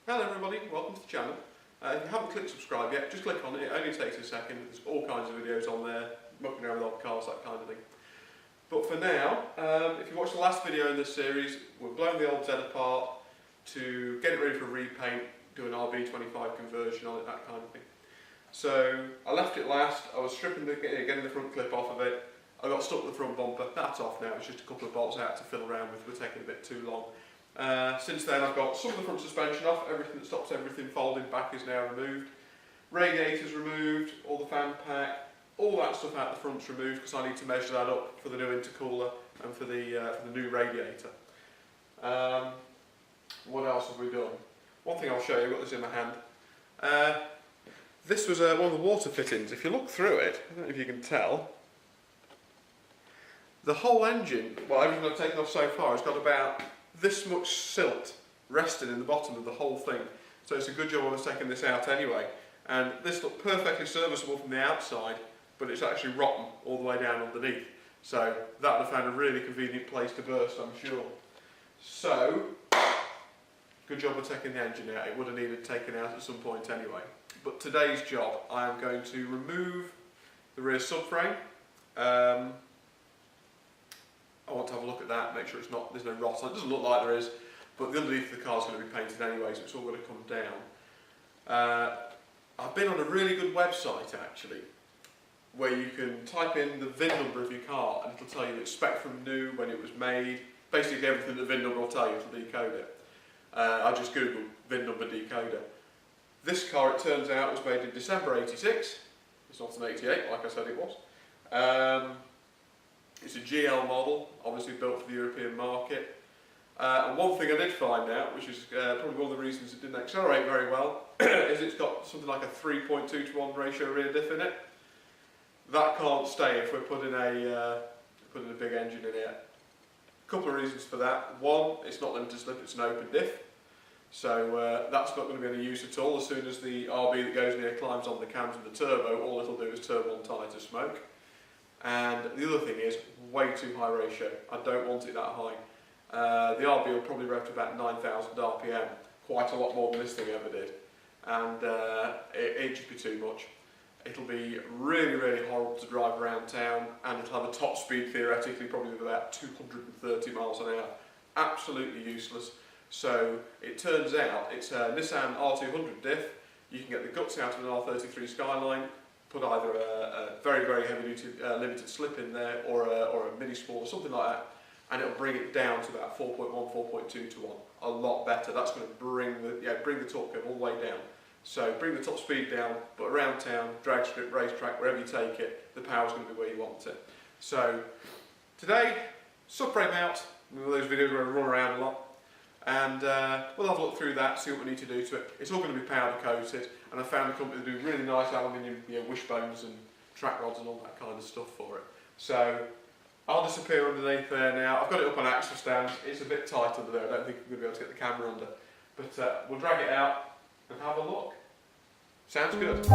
Hello everybody, welcome to the channel. If you haven't clicked subscribe yet, just click on it, it only takes a second. There's all kinds of videos on there, mucking around with old cars, that kind of thing. But for now, if you watched the last video in this series, we're blowing the old Z apart to get it ready for repaint, do an RB25 conversion on it, that kind of thing. So I left it last, I was stripping getting the front clip off of it. I got stuck with the front bumper, that's off now, it's just a couple of bolts out to fiddle around with, we're taking a bit too long. Since then I've got some of the front suspension off, everything that stops everything folding back is now removed. Radiators removed, all the fan pack, all that stuff out the front's removed because I need to measure that up for the new intercooler and for the new radiator. What else have we done? One thing I'll show you, I've got this in my hand. This was one of the water fittings. If you look through it, I don't know if you can tell, the whole engine, well everything I've taken off so far, has got about this much silt resting in the bottom of the whole thing. So it's a good job I was taking this out anyway. And this looked perfectly serviceable from the outside, but it's actually rotten all the way down underneath. So that would have found a really convenient place to burst, I'm sure. So, good job of taking the engine out. It would have needed taken out at some point anyway. But today's job, I am going to remove the rear subframe. I want to have a look at that, make sure there's no rot on it. It doesn't look like there is, but the underneath of the car is going to be painted anyway, so it's all going to come down. I've been on a really good website actually, where you can type in the VIN number of your car and it'll tell you it's spec from new, when it was made, basically everything the VIN number will tell you to decode it. I just googled VIN number decoder. This car, it turns out, was made in December '86. It's not an '88 like I said it was. It's a GL model, obviously built for the European market. And one thing I did find out, which is probably one of the reasons it didn't accelerate very well, is it's got something like a 3.2 to 1 ratio rear diff in it. That can't stay if we're putting a big engine in it. A couple of reasons for that. One, it's not limited slip, it's an open diff. So that's not going to be any use at all. As soon as the RB that goes in here climbs on the cams and the turbo, all it'll do is turn one tyre to smoke. And the other thing is, way too high ratio. I don't want it that high. The RB will probably rev to about 9,000 RPM, quite a lot more than this thing ever did. And it'd just be too much. It'll be really, really horrible to drive around town, and it'll have a top speed theoretically probably of about 230 miles an hour. Absolutely useless. So it turns out it's a Nissan 300 diff. You can get the guts out of an R33 Skyline, put either a very, very heavy duty limited slip in there or a mini sport or something like that, and it'll bring it down to about 4.1, 4.2 to 1. A lot better. That's going to bring the torque curve all the way down. So bring the top speed down, but around town, drag strip, racetrack, wherever you take it, the power's going to be where you want it. So today, subframe out, one of those videos where we run around a lot, and we'll have a look through that, see what we need to do to it. It's all going to be powder coated, and I found a company that do really nice aluminium wishbones and track rods and all that kind of stuff for it. So I'll disappear underneath there now. I've got it up on axle stands. It's a bit tight under there. I don't think we're going to be able to get the camera under, but we'll drag it out and have a look. Sounds good.